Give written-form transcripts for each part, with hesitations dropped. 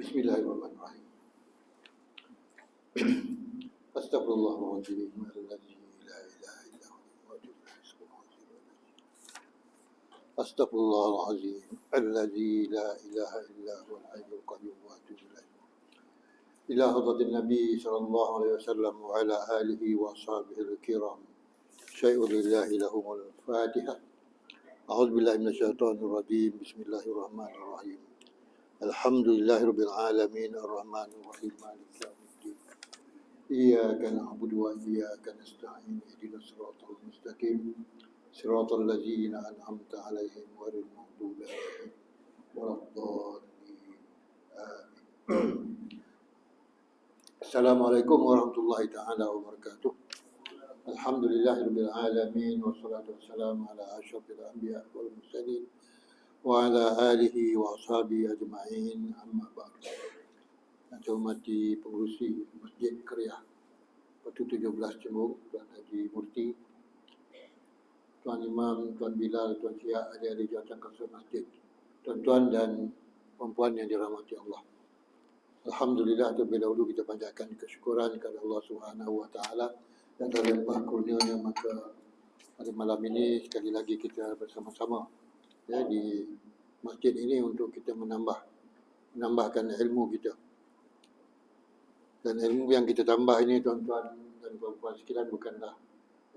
Bismillahirrahmanirrahim. Astaghfirullahaladzim alladzi la ilaha illa huwa Astaghfirullahaladzim alladzi la ilaha illa huwa al-hayyul qayyum wa atubu ilaih. Ila hadratin Nabi sallallahu alaihi wasallam wa ala alihi wa ashabihi al-kiram. Syai'un lillahi lahumul Fatihah. A'udzu billahi minasyaitonir rajim. Bismillahirrahmanirrahim. Alhamdulillahirabbil alamin arrahmanir rahim maliki yaumiddin. Iyyaka na'budu wa iyyaka nasta'in ihdinas siratal mustaqim siratal ladzina an'amta 'alaihim ghairil maghdubi 'alaihim waladdallin. Assalamualaikum warahmatullahi taala wabarakatuh. Alhamdulillahirabbil alamin wassalatu wassalamu ala asyrafil anbiya wal mursalin wa ala alihi wa ashabihi ajma'in, amma ba'd. Yang hormati pengurusi Masjid Kriah Batu 17 Cembung, Tuan Haji Murti, Tuan Imam, Tuan Bilal, Tuan Siak, adik-adik jawatan kasut masjid, tuan-tuan dan puan-puan yang dirahmati Allah. Alhamdulillah, terlebih dahulu kita panjatkan kesyukuran kepada Allah Subhanahu wa taala dan terlimpah kurnianya, maka pada malam ini sekali lagi kita bersama-sama di masjid ini untuk kita menambahkan ilmu kita. Dan ilmu yang kita tambah ini, tuan-tuan dan puan-puan sekalian, bukanlah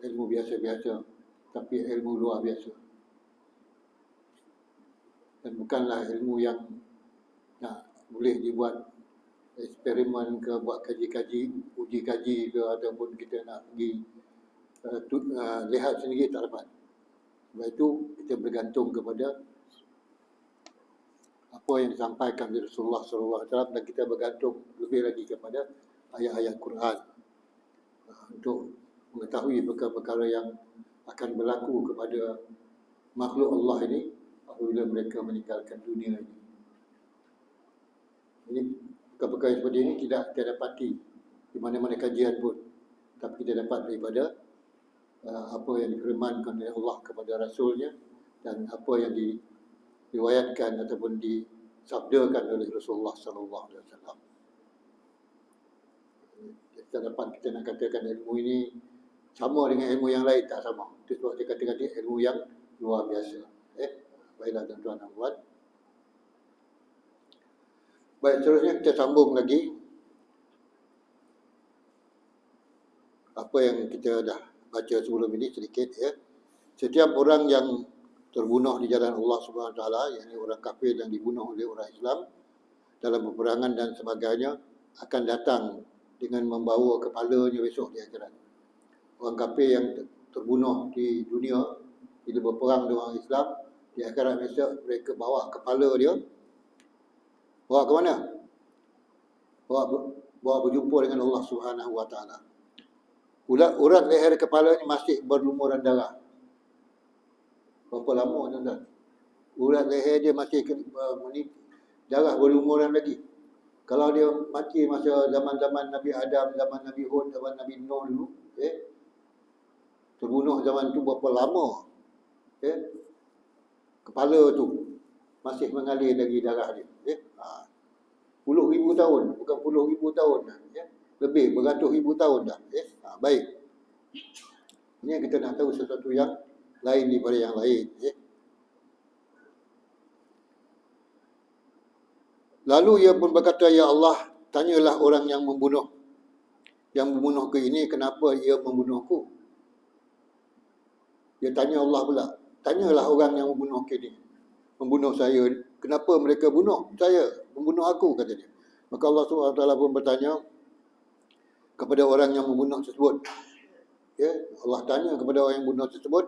ilmu biasa-biasa, tapi ilmu luar biasa. Dan bukanlah ilmu yang boleh dibuat eksperimen ke, buat kaji-kaji, uji kaji ke, ataupun kita nak pergi lihat sendiri, tak dapat. Sebab itu kita bergantung kepada apa yang disampaikan oleh Rasulullah SAW, dan kita bergantung lebih lagi kepada ayat-ayat Quran untuk mengetahui perkara-perkara yang akan berlaku kepada makhluk Allah ini apabila mereka meninggalkan dunia ini. Ini perkara-perkara seperti ini tidak kita dapati di mana-mana kajian pun, tapi kita dapat daripada apa yang difirmankan oleh Allah kepada Rasulnya dan apa yang diriwayatkan ataupun disabdakan oleh Rasulullah SAW. Kita dapat, kita nak katakan ilmu ini sama dengan ilmu yang lain, tak sama. Itu sebab saya katakan ilmu yang luar biasa. Baiklah tuan-tuan dan puan. Baik, seterusnya kita sambung lagi apa yang kita dah baca sebelum ini sedikit. Setiap orang yang terbunuh di jalan Allah Subhanahu Wa Taala, yakni orang kafir yang dibunuh oleh orang Islam dalam peperangan dan sebagainya, akan datang dengan membawa kepalanya besok di akhirat. Orang kafir yang terbunuh di dunia bila berperang dengan orang Islam, di akhirat besok mereka bawa kepala dia. Bawa ke mana? Bawa berjumpa dengan Allah Subhanahu Wa Taala. Urat leher kepalanya masih berlumuran darah. Berapa lama tuan-tuan? Urat leher dia masih darah berlumuran lagi. Kalau dia mati masa zaman-zaman Nabi Adam, zaman Nabi Hud, zaman Nabi Nuh dulu, terbunuh zaman tu berapa lama? Kepala tu masih mengalir lagi darah dia. Puluh ribu tahun, bukan puluh ribu tahun. Lebih, beratus ribu tahun dah. Baik. Ini kita nak tahu sesuatu yang lain daripada yang lain. Lalu ia pun berkata, "Ya Allah, tanyalah orang yang membunuhku ini, kenapa ia membunuhku?" Dia tanya Allah pula, "Tanyalah orang yang membunuh saya, kenapa mereka bunuh saya, membunuh aku?" kata dia. Maka Allah SWT pun bertanya kepada orang yang membunuh tersebut. Allah tanya kepada orang yang membunuh tersebut,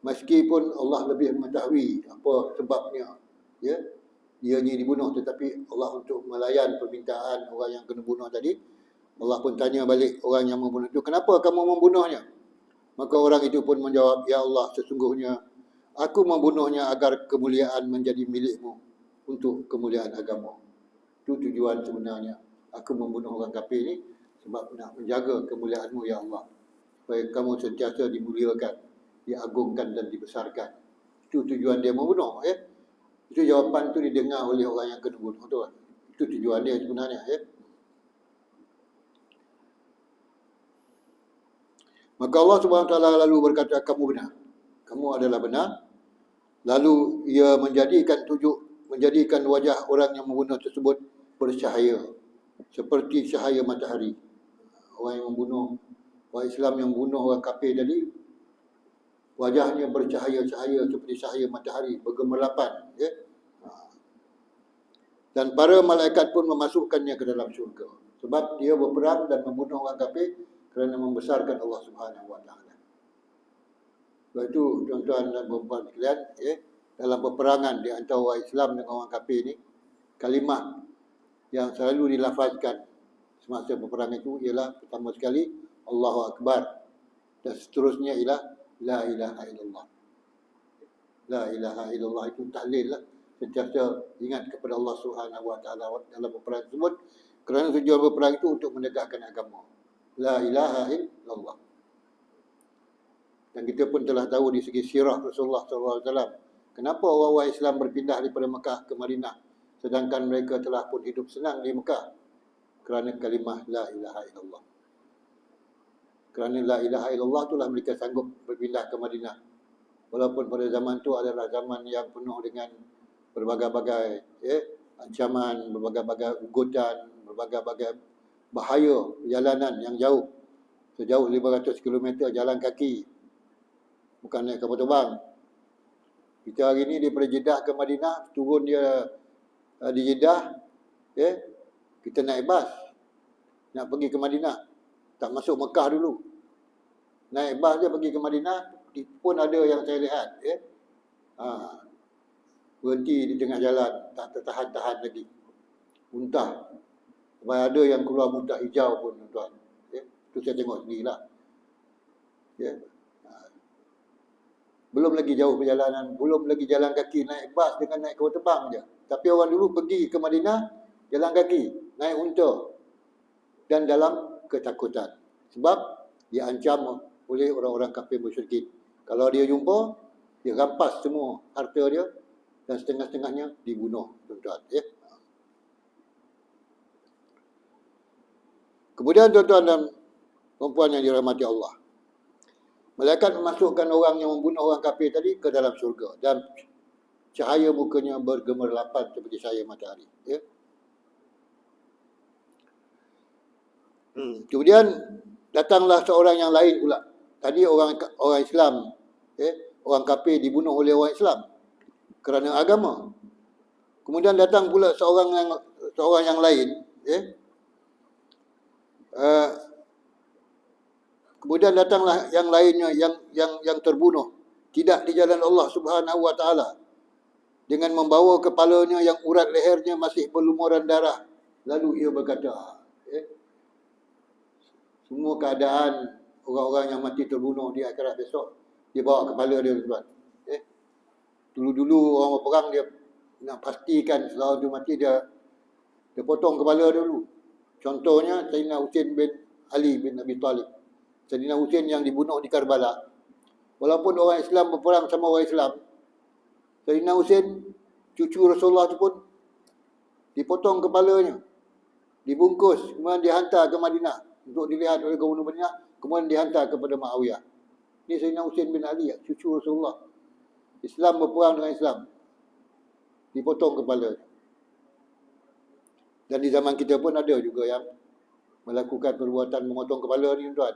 meskipun Allah lebih mengetahui apa sebabnya ianya dibunuh, tetapi Allah untuk melayan permintaan orang yang kena bunuh tadi, Allah pun tanya balik orang yang membunuh itu, "Kenapa kamu membunuhnya?" Maka orang itu pun menjawab, "Ya Allah, sesungguhnya aku membunuhnya agar kemuliaan menjadi milikmu, untuk kemuliaan agama. Itu tujuan sebenarnya aku membunuh orang kafir ini, sebab nak menjaga kemuliaanmu ya Allah, supaya kamu sentiasa dimuliakan, diagungkan dan dibesarkan." Itu tujuan dia membunuh. Itu jawapan tu didengar oleh orang yang kena bunuh tu. Itu tujuan dia sebenarnya. Maka Allah SWT lalu berkata, kamu benar. Kamu adalah benar. Lalu ia menjadikan wajah orang yang membunuh tersebut bercahaya seperti cahaya matahari. Orang yang membunuh, orang Islam yang membunuh orang kafir tadi, wajahnya bercahaya-cahaya seperti cahaya matahari, bergemerlapan. Dan para malaikat pun memasukkannya ke dalam syurga. Sebab dia berperang dan membunuh orang kafir kerana membesarkan Allah Subhanahu Wa Taala. Sebab itu tuan-tuan dan puan-puan sekalian, dalam peperangan di antara orang Islam dengan orang kafir ni, kalimat yang selalu dilafazkan semasa peperangan itu ialah pertama sekali Allahu Akbar, dan seterusnya ialah La ilaha illallah. La ilaha illallah itu tahlil lah, sentiasa ingat kepada Allah Subhanahu Wa Taala dalam peperangan tersebut, kerana tujuan berperang itu untuk menegakkan agama. La ilaha illallah. Dan kita pun telah tahu di segi sirah Rasulullah SAW, kenapa orang-orang Islam berpindah daripada Mekah ke Madinah sedangkan mereka telah pun hidup senang di Mekah? Kerana kalimah La ilaha illallah. Kerana La ilaha illallah itulah mereka sanggup berpindah ke Madinah. Walaupun pada zaman itu adalah zaman yang penuh dengan berbagai-bagai ancaman, berbagai-bagai ugutan, berbagai-bagai bahaya perjalanan yang jauh. Sejauh 500 km jalan kaki, bukan naik kapal terbang. Kita hari ni daripada Jeddah ke Madinah, turun dia di Jeddah, kita naik bas nak pergi ke Madinah. Tak masuk Mekah dulu, naik bas dia pergi ke Madinah. Pun ada yang saya lihat berhenti di tengah jalan, tak tertahan-tahan lagi, muntah. Sampai ada yang keluar muntah hijau pun, tuan. Itu saya tengok sendirilah. Belum lagi jauh perjalanan, belum lagi jalan kaki, naik bas dengan naik kapal terbang je. Tapi orang dulu pergi ke Madinah jalan kaki, naik unta, dan dalam ketakutan. Sebab dia ancam oleh orang-orang kafir musyrikin. Kalau dia jumpa, dia rampas semua harta dia dan setengah-setengahnya dibunuh, tuan-tuan. Kemudian tuan-tuan dan perempuan yang dirahmati Allah, malaikat memasukkan orang yang membunuh orang kafir tadi ke dalam syurga, dan cahaya mukanya bergemerlapan seperti cahaya matahari. Kemudian datanglah seorang yang lain pula. Tadi orang Islam, orang kafir dibunuh oleh orang Islam kerana agama. Kemudian datang pula seorang yang lain, kemudian datanglah yang lainnya yang terbunuh tidak di jalan Allah Subhanahu Wa Taala, dengan membawa kepalanya yang urat lehernya masih berlumuran darah. Lalu ia berkata, semua keadaan orang-orang yang mati terbunuh di akhirat besok, dia bawa kepala dia, tuan. Dulu-dulu orang berperang, dia nak pastikan setelah dia mati, dia potong kepala dia dulu. Contohnya Sayyidina Husain bin Ali bin Abi Talib. Sayyidina Husain yang dibunuh di Karbala. Walaupun orang Islam berperang sama orang Islam, Sayyidina Husain, cucu Rasulullah itu pun dipotong kepalanya, dibungkus, kemudian dihantar ke Madinah untuk dilihat oleh gubernur Madinah, kemudian dihantar kepada Muawiyah. Ini Sayyidina Husain bin Ali, cucu Rasulullah. Islam berperang dengan Islam, dipotong kepala. Dan di zaman kita pun ada juga yang melakukan perbuatan memotong kepala ni, tuan.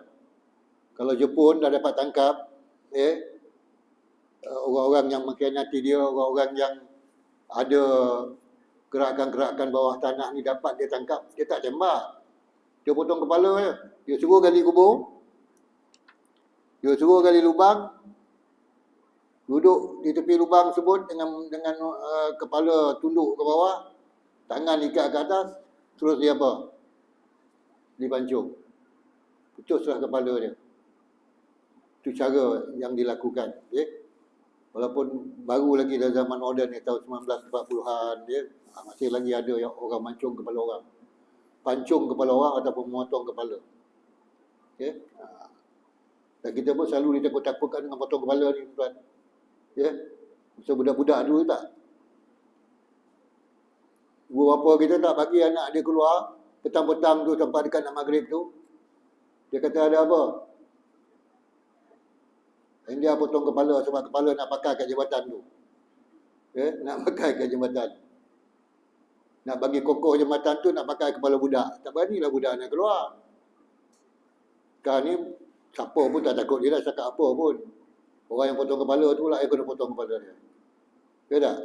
Kalau Jepun dah dapat tangkap orang-orang yang mengkhianati dia, orang-orang yang ada gerakan-gerakan bawah tanah ni, dapat dia tangkap, dia tak tembak, dia potong kepala je. Dia suruh gali kubur, dia suruh gali lubang, duduk di tepi lubang tersebut dengan kepala tunduk ke bawah, tangan ikat ke atas, terus dia apa? Dipancung, putuslah kepala dia. Itu cara yang dilakukan. Walaupun baru lagi dalam zaman moden ni, tahun 1940-an, masih lagi ada yang orang mancung kepala orang, pancung kepala orang ataupun memotong kepala. Dan kita pun selalu ditakut-takutkan dengan potong kepala ni, tuan. Masa budak-budak dulu tak, Ibu bapa kita tak bagi anak dia keluar petang-petang tu sampai dekat nak maghrib tu. Dia kata ada apa? India potong kepala sebab kepala nak pakai kat jabatan tu. Nak pakai kat jabatan. Nak bagi kokoh jabatan tu nak pakai kepala budak. Tak beranilah budak nak keluar. Sekarang ni siapa pun tak takut dia dah cakap apa pun. Orang yang potong kepala tu lah yang kena potong kepala dia. Ya tak?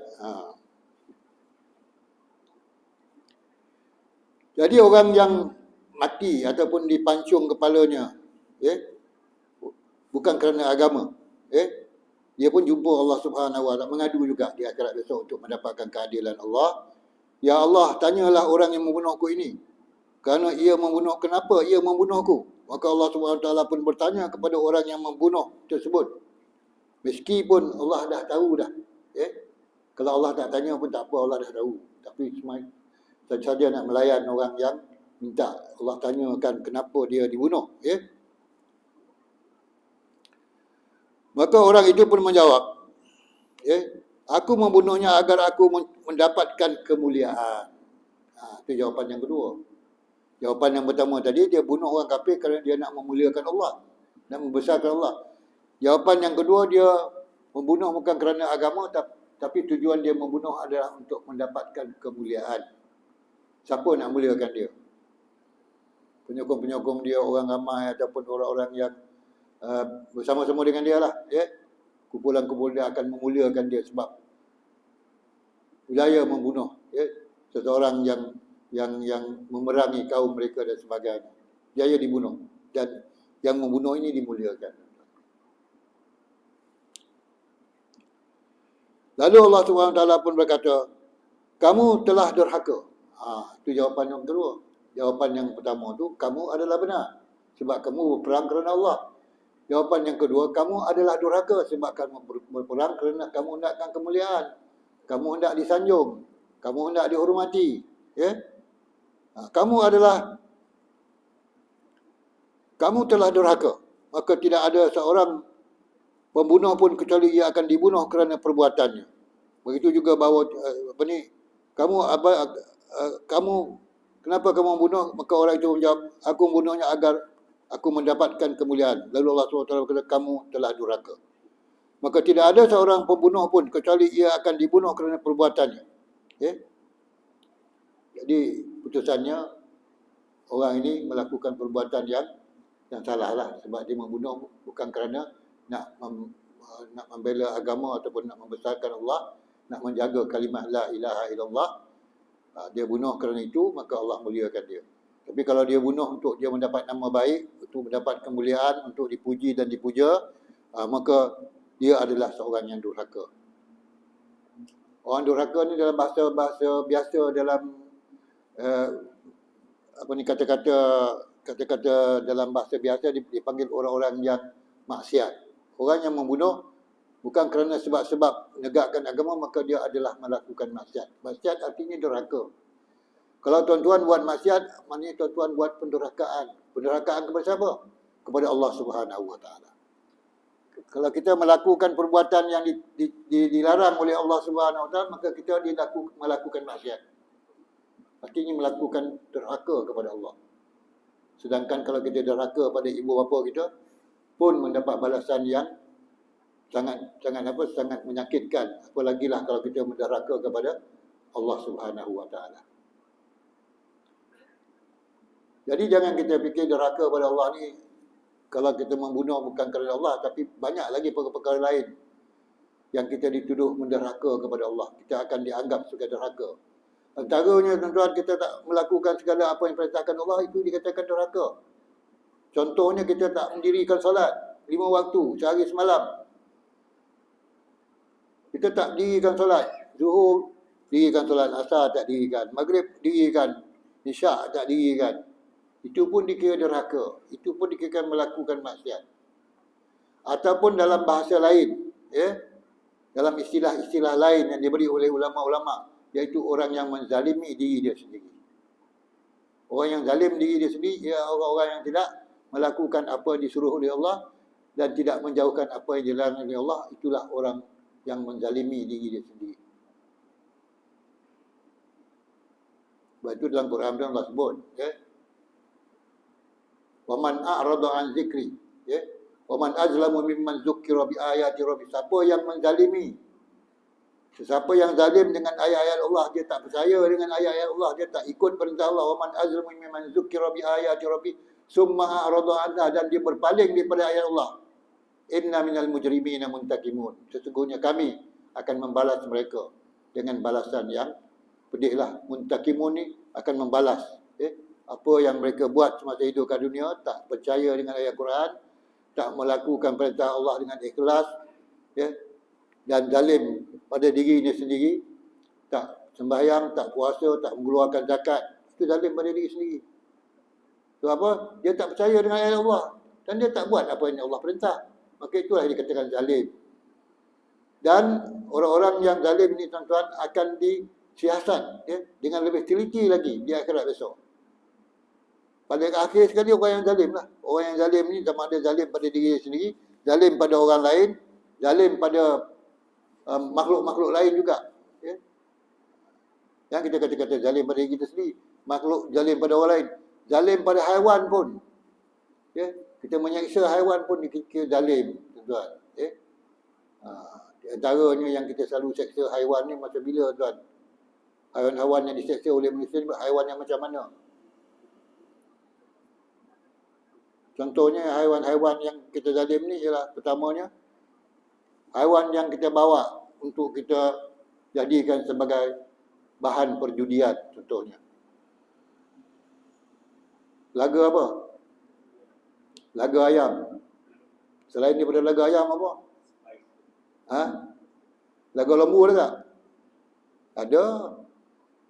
Jadi orang yang mati ataupun dipancung kepalanya, bukan kerana agama, dia pun jumpa Allah Subhanahu Wa Taala, mengadu juga di akhirat besok untuk mendapatkan keadilan Allah. Ya Allah, tanyalah orang yang membunuhku ini, kerana ia membunuh, kenapa ia membunuhku? Maka Allah Subhanahu Wa Taala pun bertanya kepada orang yang membunuh tersebut, meskipun Allah dah tahu dah. Kalau Allah tak tanya pun tak apa, Allah dah tahu. Tapi saja nak melayan orang yang minta. Allah tanyakan kenapa dia dibunuh. Maka orang itu pun menjawab, aku membunuhnya agar aku mendapatkan kemuliaan. Itu jawapan yang kedua. Jawapan yang pertama tadi, dia bunuh orang kafir kerana dia nak memuliakan Allah, nak membesarkan Allah. Jawapan yang kedua, dia membunuh bukan kerana agama, tapi tujuan dia membunuh adalah untuk mendapatkan kemuliaan. Siapa nak muliakan dia? Penyokong-penyokong dia, orang ramai ataupun orang-orang yang bersama-sama dengan dia lah. Kumpulan-kumpulan dia akan memuliakan dia sebab wilaya membunuh seseorang yang memerangi kaum mereka dan sebagainya. Dia dibunuh dan yang membunuh ini dimuliakan. Lalu Allah SWT pun berkata, kamu telah durhaka. Itu jawapan yang kedua. Jawapan yang pertama tu, kamu adalah benar sebab kamu berperang kerana Allah. Jawapan yang kedua, kamu adalah durhaka sebab kamu berperang kerana kamu hendakkan kemuliaan. Kamu hendak disanjung, kamu hendak dihormati. Kamu telah durhaka. Maka tidak ada seorang pembunuh pun kecuali ia akan dibunuh kerana perbuatannya. Begitu juga bahawa kamu kenapa kamu membunuh? Maka orang itu menjawab, aku membunuhnya agar aku mendapatkan kemuliaan. Lalu Allah SWT berkata, kamu telah durhaka. Maka tidak ada seorang pembunuh pun kecuali ia akan dibunuh kerana perbuatannya. Jadi putusannya, orang ini melakukan perbuatan yang salah lah. Sebab dia membunuh bukan kerana nak membela agama ataupun nak membesarkan Allah, nak menjaga kalimat la ilaha illallah. Dia bunuh kerana itu, maka Allah muliakan dia. Tapi kalau dia bunuh untuk dia mendapat nama baik, untuk mendapat kemuliaan, untuk dipuji dan dipuja, maka dia adalah seorang yang durhaka. Orang durhaka ni dalam bahasa biasa, dalam kata-kata dalam bahasa biasa dipanggil orang-orang yang maksiat. Orang yang membunuh bukan kerana sebab-sebab menegakkan agama, maka dia adalah melakukan maksiat. Maksiat artinya durhaka. Kalau tuan-tuan buat maksiat, maknanya tuan-tuan buat pendurhakaan. Pendurhakaan kepada siapa? Kepada Allah Subhanahu Wa Taala. Kalau kita melakukan perbuatan yang dilarang oleh Allah Subhanahu Wa Taala, maka kita melakukan maksiat. Artinya melakukan durhaka kepada Allah. Sedangkan kalau kita durhaka pada ibu bapa kita, pun mendapat balasan yang sangat menyakitkan. Apalagilah kalau kita mendurhaka kepada Allah Subhanahu Wa Taala. Jadi jangan kita fikir durhaka kepada Allah ni kalau kita membunuh bukan kerana Allah, tapi banyak lagi perkara-perkara lain yang kita dituduh mendurhaka kepada Allah. Kita akan dianggap sebagai durhaka. Antaranya tuan-tuan, kita tak melakukan segala apa yang perintahkan Allah, itu dikatakan durhaka. Contohnya kita tak mendirikan solat 5 waktu sehari semalam. Kita tak dirikan solat Zuhur, dirikan solat Asar tak dirikan, Maghrib dirikan, Isyak tak dirikan. Itu pun dikira durhaka. Itu pun dikira melakukan maksiat. Ataupun dalam bahasa lain, dalam istilah-istilah lain yang diberi oleh ulama-ulama, iaitu orang yang menzalimi diri dia sendiri. Orang yang zalim diri dia sendiri, ia orang-orang yang tidak melakukan apa yang disuruh oleh Allah dan tidak menjauhkan apa yang dilarang oleh Allah. Itulah orang yang menzalimi diri dia sendiri. Sebab itu dalam Quran Allah sebut, ya. Wa man a'rada an zikri, ya. Wa man azlamu mimman zukkira bi ayati rabbi. Siapa yang menzalimi, sesiapa yang zalim dengan ayat-ayat Allah, dia tak percaya dengan ayat-ayat Allah, dia tak ikut perintah Allah. Wa man azlamu mimman zukkira bi ayati rabbi summa a'rada anha, dan dia berpaling daripada ayat Allah. Inna minal mujrimina muntakimun. Sesungguhnya kami akan membalas mereka dengan balasan yang pedihlah. Muntakimun ni akan membalas, apa yang mereka buat semasa hidup kat dunia, tak percaya dengan ayat Quran, tak melakukan perintah Allah dengan ikhlas, ya, dan zalim pada dirinya sendiri, tak sembahyang, tak puasa, tak mengeluarkan zakat. Itu zalim pada diri sendiri. Sebab apa? Dia tak percaya dengan ayat Allah dan dia tak buat apa yang Allah perintah. Maka itulah yang dikatakan zalim. Dan orang-orang yang zalim ini, tuan-tuan, akan disiasat, ya, dengan lebih teliti lagi di akhirat besok. Pada akhir sekali orang yang zalim lah. Orang yang zalim ni sama ada zalim pada diri sendiri, zalim pada orang lain, zalim pada makhluk-makhluk lain juga, ya. Yang kita kata-kata zalim pada diri kita sendiri, makhluk zalim pada orang lain, zalim pada haiwan pun, ya. Kita menyeksa haiwan pun dikira zalim, tuan-tuan, ya. Di antaranya yang kita selalu seksa haiwan ni macam bila, tuan? Haiwan-haiwan yang diseksa oleh manusia ni haiwan yang macam mana? Contohnya haiwan-haiwan yang kita zalim ni ialah, pertamanya, haiwan yang kita bawa untuk kita jadikan sebagai bahan perjudian, contohnya. Laga apa? Laga ayam. Selain daripada laga ayam apa? Laga lembu ada tak? Ada.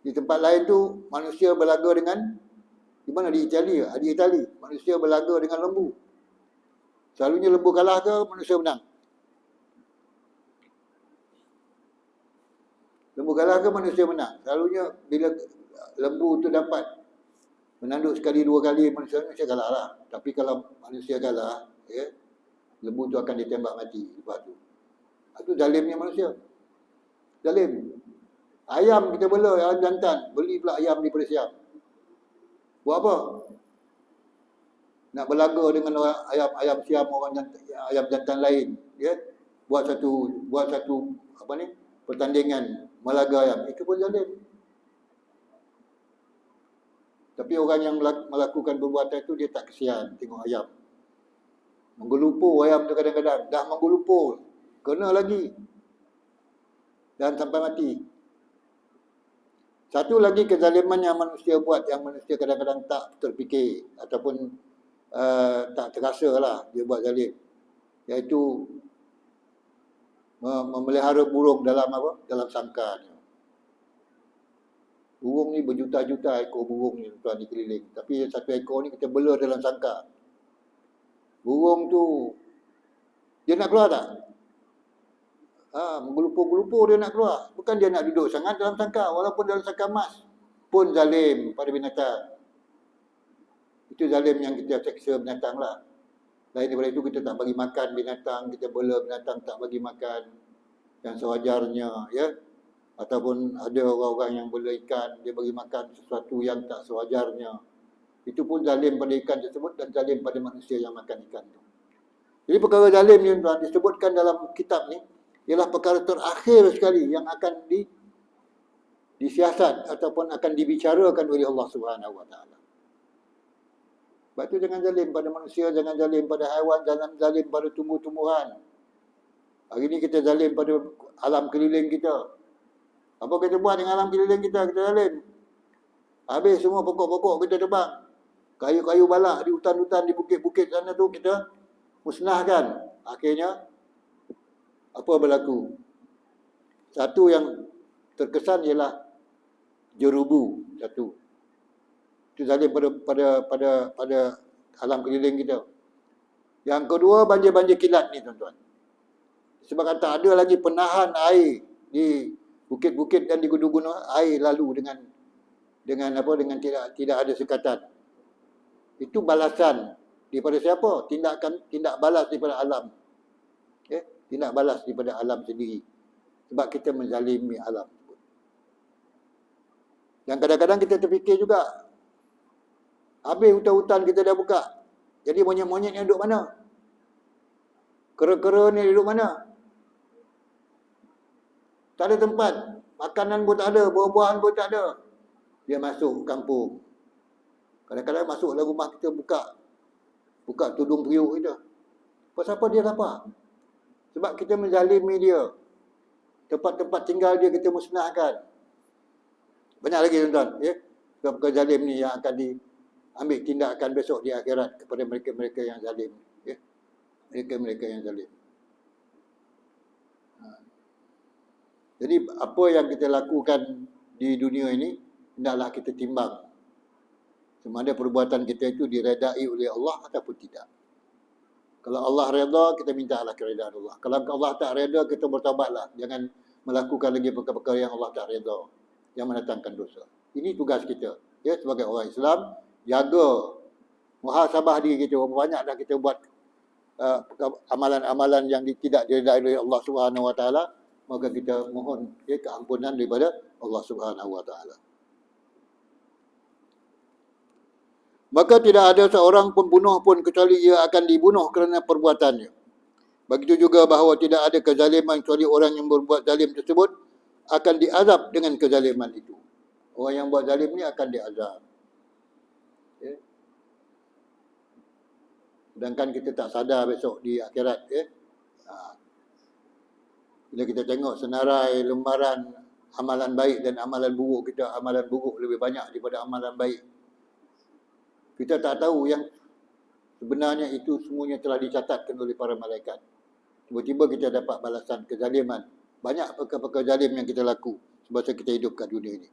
Di tempat lain tu manusia berlaga dengan, di mana, di Itali, di Itali manusia berlaga dengan lembu. Selalunya lembu kalah ke manusia menang? Lembu kalah ke manusia menang? Selalunya bila lembu tu dapat menanduk sekali dua kali, manusia kalah lah. Tapi kalau manusia kalah, ya, lembu tu akan ditembak mati lepas tu. Itu zalimnya manusia. Zalim. Ayam kita bela, ayam jantan, beli pula ayam daripada Siam. Buat apa? Nak berlaga dengan ayam Siam, ayam jantan lain, ya. Buat satu apa ni? Pertandingan melaga ayam. Itu pun zalim. Tapi orang yang melakukan perbuatan itu, dia tak kesian tengok ayam. Menggelupur ayam tu kadang-kadang. Dah menggelupur, kena lagi. Dan sampai mati. Satu lagi kezaliman yang manusia buat, yang manusia kadang-kadang tak terfikir ataupun tak terasa lah dia buat zalim, iaitu memelihara burung dalam apa? Dalam sangkarnya. Burung ni berjuta-juta ekor burung ni, tuan, dikeliling. Tapi satu ekor ni kita bela dalam sangkar. Burung tu, dia nak keluar tak? Menggelupur-gelupur dia nak keluar. Bukan dia nak duduk sangat dalam sangkar. Walaupun dalam sangkar emas pun zalim pada binatang. Itu zalim yang kita seksa binatang lah. Lain daripada itu, kita tak bagi makan binatang, kita bela binatang tak bagi makan yang sewajarnya, ya. Ataupun ada orang-orang yang bela ikan, dia bagi makan sesuatu yang tak sewajarnya. Itu pun zalim pada ikan tersebut dan zalim pada manusia yang makan ikan itu. Jadi perkara zalim ni, tuan, disebutkan dalam kitab ni, ialah perkara terakhir sekali yang akan disiasat ataupun akan dibicarakan oleh Allah Subhanahu Wa Taala. Sebab itu jangan zalim pada manusia, jangan zalim pada haiwan, jangan zalim pada tumbuh-tumbuhan. Hari ini kita zalim pada alam keliling kita. Apa kita buat dengan alam keliling kita? Kita zalim. Habis semua pokok-pokok kita tebang. Kayu-kayu balak di hutan-hutan, di bukit-bukit sana tu kita musnahkan. Akhirnya, apa berlaku? Satu yang terkesan ialah jerubu. Satu. Itu zalim pada alam keliling kita. Yang kedua, banjir-banjir kilat ni, tuan-tuan. Sebab tak ada lagi penahan air di bukit-bukit dan di gunung-gunung, air lalu dengan tidak ada sekatan. Itu balasan daripada siapa? Tindak balas daripada alam. Tindak balas daripada alam sendiri. Sebab kita menzalimi alam. Dan kadang-kadang kita terfikir juga, habis hutan-hutan kita dah buka, jadi monyet-monyet yang duduk mana? Kera-kera ni duduk mana? Tak ada tempat. Makanan pun tak ada, buah-buahan pun tak ada. Dia masuk kampung. Kadang-kadang masuk dalam rumah kita, buka tudung periuk kita. Pasal apa dia lapar? Sebab kita menzalimi dia. Tempat-tempat tinggal dia kita musnahkan. Banyak lagi tuan-tuan. Ya? Perkara zalim ni yang akan diambil tindakan besok di akhirat kepada mereka-mereka yang zalim. Ya? Mereka-mereka yang zalim. Jadi apa yang kita lakukan di dunia ini, hendaklah kita timbang. Sama ada perbuatan kita itu diredai oleh Allah ataupun tidak. Kalau Allah reda, kita mintalah keredaan Allah. Kalau Allah tak reda, kita bertaubatlah. Jangan melakukan lagi perkara-perkara yang Allah tak reda, yang mendatangkan dosa. Ini tugas kita. Ya, sebagai orang Islam, jaga muhasabah diri kita. Berapa banyak dah kita buat amalan-amalan yang tidak diredai oleh Allah Subhanahu Wa Taala, maka kita mohon keampunan daripada Allah Subhanahu Wa Taala. Maka tidak ada seorang pembunuh pun kecuali ia akan dibunuh kerana perbuatannya. Begitu juga bahawa tidak ada kezaliman kecuali orang yang berbuat zalim tersebut akan diazab dengan kezaliman itu. Orang yang buat zalim ni akan diazab. Okay. Sedangkan kita tak sadar besok di akhirat. Bila kita tengok senarai lembaran amalan baik dan amalan buruk kita, amalan buruk lebih banyak daripada amalan baik. Kita tak tahu yang sebenarnya itu semuanya telah dicatatkan oleh para malaikat. Tiba-tiba kita dapat balasan kezaliman. Banyak perkara-perkara zalim yang kita laku semasa kita hidup kat dunia ini.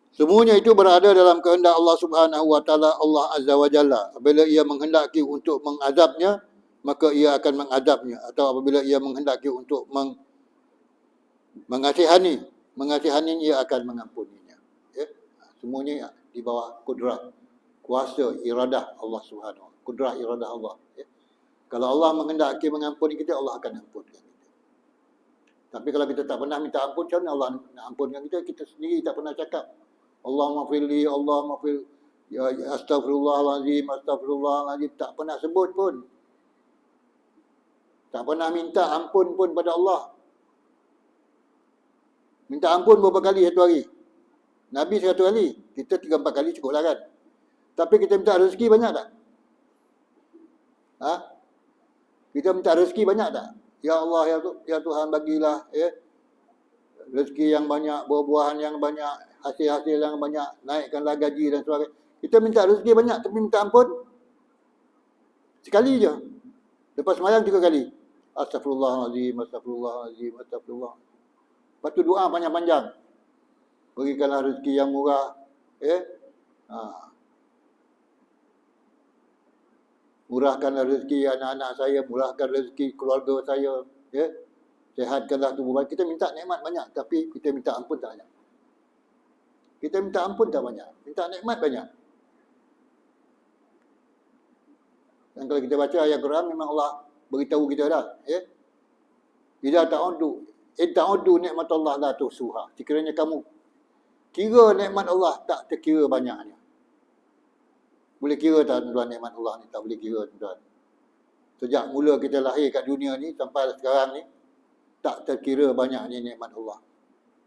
Semuanya itu berada dalam kehendak Allah Subhanahu Wa Taala, Allah Azza wa Jalla. Apabila ia menghendaki untuk mengazabnya, maka ia akan mengadabnya. Atau apabila ia menghendaki untuk mengasihani, ia akan mengampuninya. Ya? Semuanya di bawah kudrah, kuasa, iradah Allah Subhanahu. Kudrah, iradah Allah. Ya? Kalau Allah menghendaki mengampuni kita, Allah akan ampunkan kita. Tapi kalau kita tak pernah minta ampun, macam mana Allah nak ampunkan kita? Kita sendiri tak pernah cakap, Allahumma firli, Allahumma firli, ya astaghfirullahalazim, astaghfirullahalazim. Tak pernah sebut pun. Tak pernah minta ampun pun pada Allah. Minta ampun berapa kali satu hari? Nabi 100 kali. Kita 3-4 kali cukup lah kan. Tapi kita minta rezeki banyak tak? Kita minta rezeki banyak tak? Ya Allah, ya Tuhan bagilah rezeki yang banyak, buah-buahan yang banyak, hasil-hasil yang banyak, naikkanlah gaji dan sebagainya. Kita minta rezeki banyak tapi minta ampun sekali je. Lepas sembahyang 3 kali. Astaghfirullahalazim, astaghfirullahalazim, astagfirullah. Lepas tu doa panjang-panjang. Berikanlah rezeki yang murah. Murahkanlah rezeki anak-anak saya, murahkan rezeki keluarga saya. Sehatkanlah tubuh badan. Kita minta nikmat banyak, tapi kita minta ampun tak banyak. Kita minta ampun tak banyak. Minta nikmat banyak. Dan kalau kita baca ayat Quran, memang Allah beritahu kita dah. Idza ta'uddu nikmatullah la tuhsuha. Sekiranya kamu kira nikmat Allah, tak terkira banyaknya. Boleh kira tak tuan nikmat Allah ni? Tak boleh kira tuan. Sejak mula kita lahir kat dunia ni sampai sekarang ni, tak terkira banyaknya nikmat Allah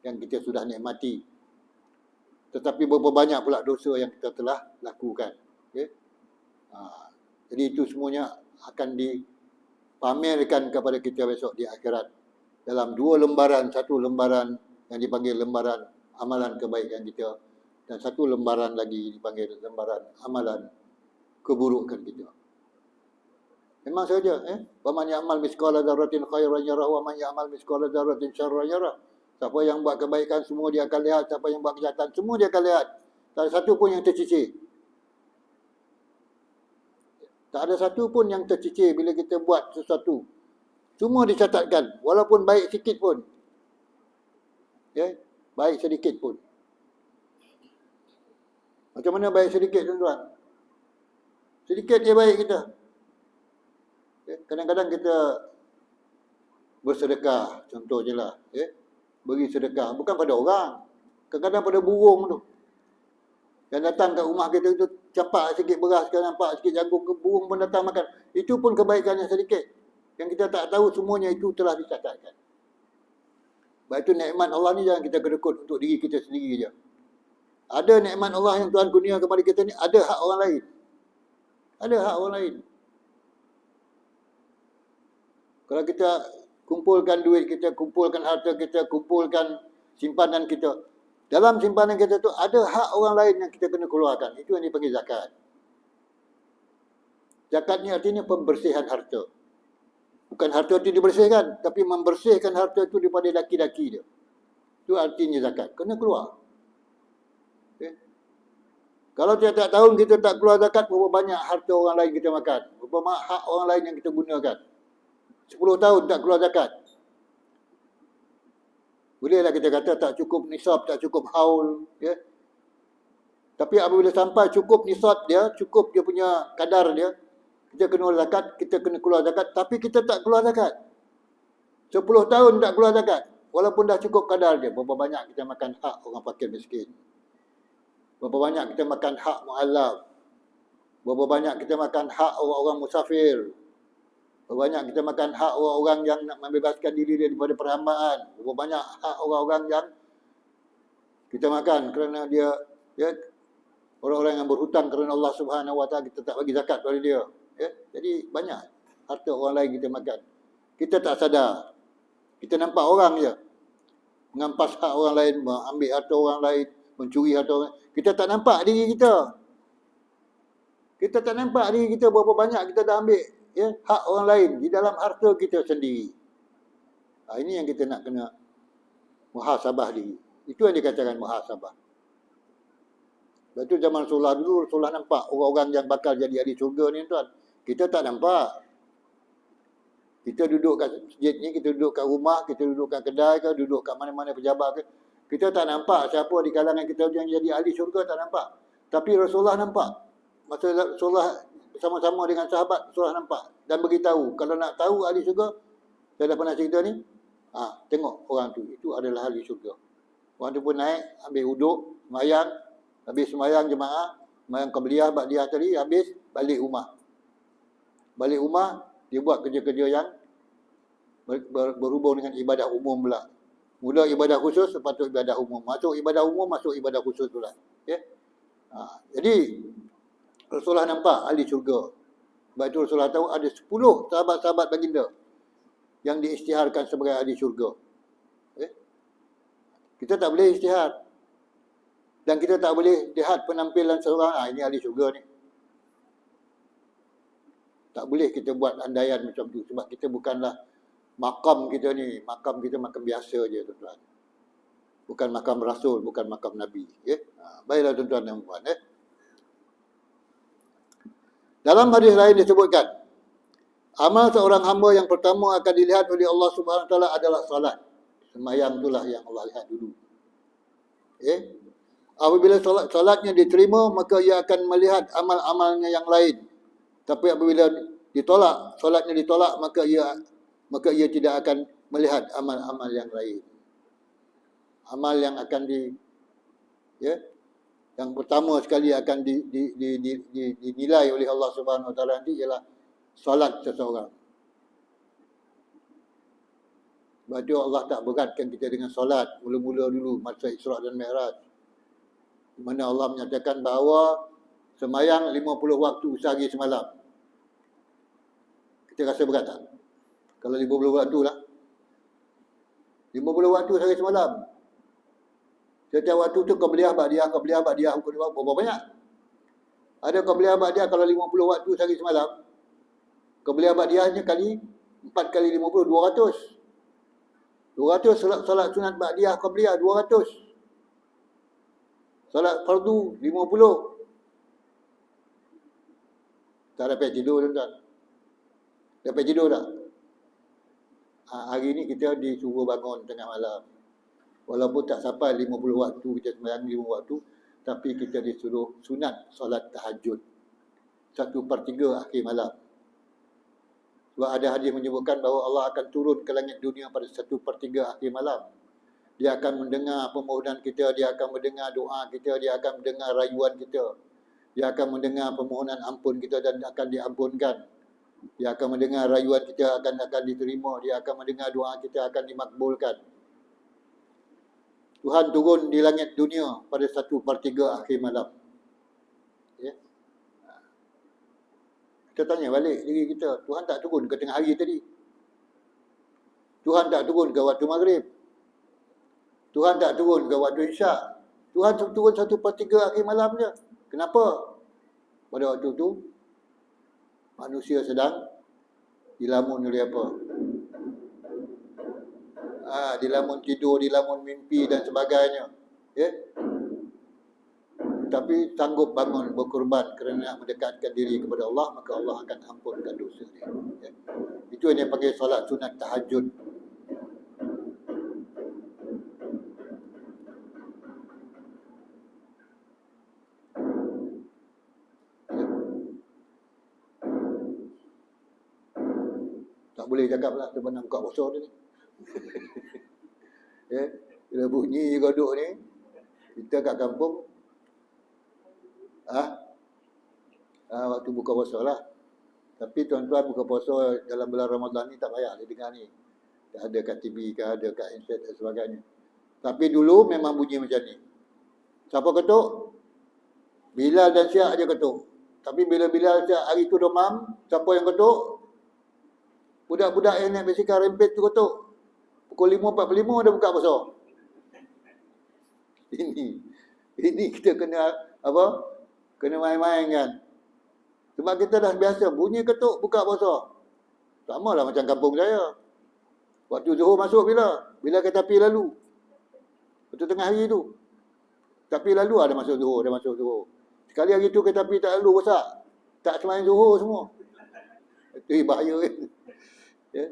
yang kita sudah nikmati. Tetapi berapa banyak pula dosa yang kita telah lakukan. Jadi itu semuanya akan dipamerkan kepada kita besok di akhirat. Dalam 2 lembaran, 1 lembaran yang dipanggil lembaran amalan kebaikan kita, dan 1 lembaran lagi dipanggil lembaran amalan keburukan kita. Memang saja, Waman ya'mal misqala dzarratin khairan yarah, wa man ya'mal misqala dzarratin syarran yarah. Siapa yang buat kebaikan semua dia akan lihat, siapa yang buat kejahatan semua dia akan lihat. Tak ada satu pun yang tercicir. Tak ada satu pun yang tercicir bila kita buat sesuatu. Semua dicatatkan, walaupun baik sikit pun. Baik sedikit pun. Macam mana baik sedikit tuan-tuan? Sedikit dia baik kita. Kadang-kadang kita bersedekah, contoh je lah. Beri sedekah, bukan pada orang. Kadang-kadang pada burung tu yang datang kat rumah kita tu, campak sikit beras ke, nampak sikit jagung ke, burung pun datang makan. Itu pun kebaikan yang sedikit. Yang kita tak tahu semuanya itu telah dicatatkan. Sebab itu nikmat Allah ni jangan kita kedekut untuk diri kita sendiri je. Ada nikmat Allah yang Tuhan kurnia kepada kita ni, ada hak orang lain. Ada hak orang lain. Kalau kita kumpulkan duit kita, kumpulkan harta kita, kumpulkan simpanan kita, dalam simpanan kita tu ada hak orang lain yang kita kena keluarkan. Itu yang dipanggil zakat. Zakat ni artinya pembersihan harta. Bukan harta itu dibersihkan, tapi membersihkan harta itu daripada laki-laki dia. Itu artinya zakat. Kena keluar. Okay. Kalau tiap-tiap tahun kita tak keluar zakat, berapa banyak harta orang lain kita makan? Berapa banyak hak orang lain yang kita gunakan? 10 tahun tak keluar zakat. Bolehlah kita kata tak cukup nisab, tak cukup haul. Ya? Tapi apabila sampai cukup nisab dia, cukup dia punya kadar dia, kita kena zakat, kita kena keluar zakat, tapi kita tak keluar zakat. 10 tahun tak keluar zakat. Walaupun dah cukup kadar dia, berapa banyak kita makan hak orang fakir miskin. Berapa banyak kita makan hak mu'allaf. Berapa banyak kita makan hak orang-orang musafir. Berapa banyak kita makan hak orang-orang yang nak membebaskan diri daripada perhambaan. Berapa banyak hak orang-orang yang kita makan kerana dia, ya, orang-orang yang berhutang kerana Allah Subhanahu Wa Taala, kita tak bagi zakat pada dia. Ya? Jadi banyak harta orang lain kita makan. Kita tak sadar. Kita nampak orang je mengampas hak orang lain, ambil harta orang lain, mencuri harta orang lain. Kita tak nampak diri kita. Kita tak nampak diri kita berapa banyak kita dah ambil, ya, hak orang lain di dalam harta kita sendiri. Ini yang kita nak kena muhasabah diri. Itu yang dikatakan muhasabah. Lepas tu zaman Rasulullah dulu, Rasulullah nampak orang-orang yang bakal jadi ahli syurga ni tuan. Kita tak nampak. Kita duduk kat masjid ni, kita duduk kat rumah, kita duduk kat kedai ke, duduk kat mana-mana pejabat ke. Kita tak nampak siapa di kalangan kita yang jadi ahli syurga, tak nampak. Tapi Rasulullah nampak. Masa Rasulullah bersama-sama dengan sahabat, Rasulullah nampak dan beritahu, kalau nak tahu ahli syurga, saya dah pernah cerita ni, tengok orang tu, itu adalah ahli syurga. Orang tu pun naik, ambil wuduk, semayang, habis semayang jemaah, semayang qabliyah, ba'diyah tadi, habis balik rumah. Balik rumah, dia buat kerja-kerja yang berhubung dengan ibadah umum pula. Mula ibadah khusus, lepas tu ibadah umum. Masuk ibadah umum, masuk ibadah khusus pula. Okay? Jadi, Rasulullah nampak ahli syurga. Sebab itu Rasulullah tahu ada 10 sahabat-sahabat baginda yang diisytiharkan sebagai ahli syurga. Okay? Kita tak boleh isytihar. Dan kita tak boleh lihat penampilan seorang, ini ahli syurga ni. Tak boleh kita buat andaian macam tu. Sebab kita bukanlah makam kita ni. Makam kita makam biasa je, tuan-tuan. Bukan makam rasul, bukan makam nabi. Okay? Baiklah tuan-tuan dan puan. Dalam hadis lain disebutkan, amal seorang hamba yang pertama akan dilihat oleh Allah Subhanahu Wa Taala adalah salat. Sembahyang itulah yang Allah lihat dulu. Apabila salatnya diterima, maka ia akan melihat amal-amalnya yang lain. Tapi apabila ditolak, salatnya ditolak, maka ia tidak akan melihat amal-amal yang lain. Amal yang akan yang pertama sekali akan dinilai oleh Allah Subhanahu Wa Taala nanti ialah salat seseorang. Sebab itu Allah tak beratkan kita dengan salat mula-mula dulu masa Isra' dan Mi'raj. Di mana Allah menyatakan bahawa sembahyang 50 waktu sehari semalam. Kita rasa berat tak? Kalau 50 waktu lah. 50 waktu sehari semalam. Setiap waktu tu qabliyah, ba'diyah, berapa banyak? Ada qabliyah, ba'diyah kalau 50 waktu sehari semalam. Qabliyah, ba'diyahnya kali 4 kali 50, 200. 200 salat sunat ba'diyah, qabliyah, 200. Salat fardu, 50. Tak dapat tidur, tuan-tuan. Dapat tidur tak? Hari ni kita disuruh bangun tengah malam. Walaupun tak sampai 50 waktu, kita sembahyang 5 waktu, tapi kita disuruh sunat solat tahajud 1/3 akhir malam. Sebab ada hadis menyebutkan bahawa Allah akan turun ke langit dunia pada 1/3 akhir malam. Dia akan mendengar permohonan kita, dia akan mendengar doa kita, dia akan mendengar rayuan kita. Dia akan mendengar permohonan ampun kita dan akan diampunkan. Dia akan mendengar rayuan kita akan diterima, dia akan mendengar doa kita akan dimakbulkan. Tuhan turun di langit dunia pada 1/3 akhir malam. Ya. Kita tanya balik diri kita, Tuhan tak turun ke tengah hari tadi? Tuhan tak turun ke waktu maghrib? Tuhan tak turun ke waktu isyak? Tuhan turun 1/3 akhir malam je. Kenapa? Pada waktu tu manusia sedang dilamun oleh apa? Dilamun tidur, dilamun mimpi dan sebagainya. Ya? Tapi sanggup bangun berkorban kerana mendekatkan diri kepada Allah, maka Allah akan ampunkan dosa dia. Ya? Itu yang dia panggil solat sunat tahajud. Tak boleh cakap lah sebab nak buka puasa dia ni. Ya? Bila bunyi kodok ni, kita kat kampung, waktu buka puasa lah. Tapi tuan-tuan buka puasa dalam bulan Ramadan ni tak payah dia dengar ni. Tak ada kat TV ke, ada kat handset dan sebagainya. Tapi dulu memang bunyi macam ni. Siapa ketuk? Bilal dan Syak aja ketuk. Tapi bila Bilal Syak hari tu demam, siapa yang ketuk? Budak-budak yang naik basikal rempet tu ketuk. Pukul 5.45 dah buka puasa. Ini kita kena apa? Kena main-main kan. Sebab kita dah biasa bunyi ketuk buka puasa. Sama lah macam kampung saya. Waktu Zuhur masuk bila? Bila kereta api lalu. Waktu tengah hari tu. Tapi lalu ada masuk Zuhur, dah masuk Zuhur. Sekali hari tu kereta api tak lalu rosak. Tak semain Zuhur semua. Itu bahaya kan. Ya.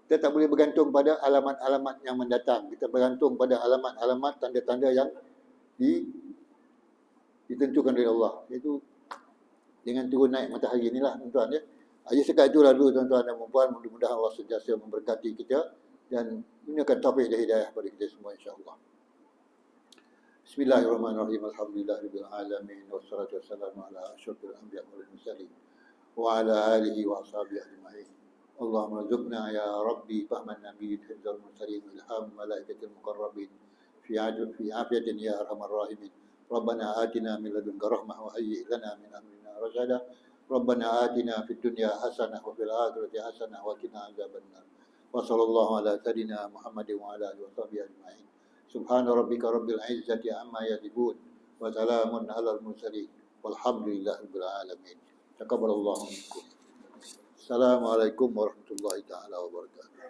Kita tak boleh bergantung pada alamat-alamat yang mendatang. Kita bergantung pada alamat-alamat tanda-tanda yang ditentukan oleh Allah. Iaitu dengan turun naik matahari inilah tuan-tuan ya. Aja sekat itulah dulu tuan-tuan dan puan-puan, mudah-mudahan Allah sentiasa memberkati kita dan berikan taufik dan hidayah kepada kita semua insya-Allah. Bismillahirrahmanirrahim. Alhamdulillahirabbil alamin wassalatu wassalamu ala asyrafil anbiya'i wal mursalin wa ala alihi wa ashabihi ajma'in. Allahumma rzuqna ya Rabbi fahman nabiyyin hifdzal mursalin ilham malaikatil muqarrabin fi afiyatin ya arhamar rahimin. Rabbana atina min ladunka rahmah wa hayyi' lana min amrina rashada. Rabbana atina fid dunya hasanah wa fil akhirati hasanah wa qina adzabannar. Wa sallallahu ala sayyidina Muhammadin wa ala alihi wa sahbihi ajma'in. Subhana rabbika rabbil izzati amma yasifun wa salamun alal mursalin walhamdulillahirabbil alamin. Taqabbalallahu minkum. Assalamualaikum warahmatullahi taala wabarakatuh.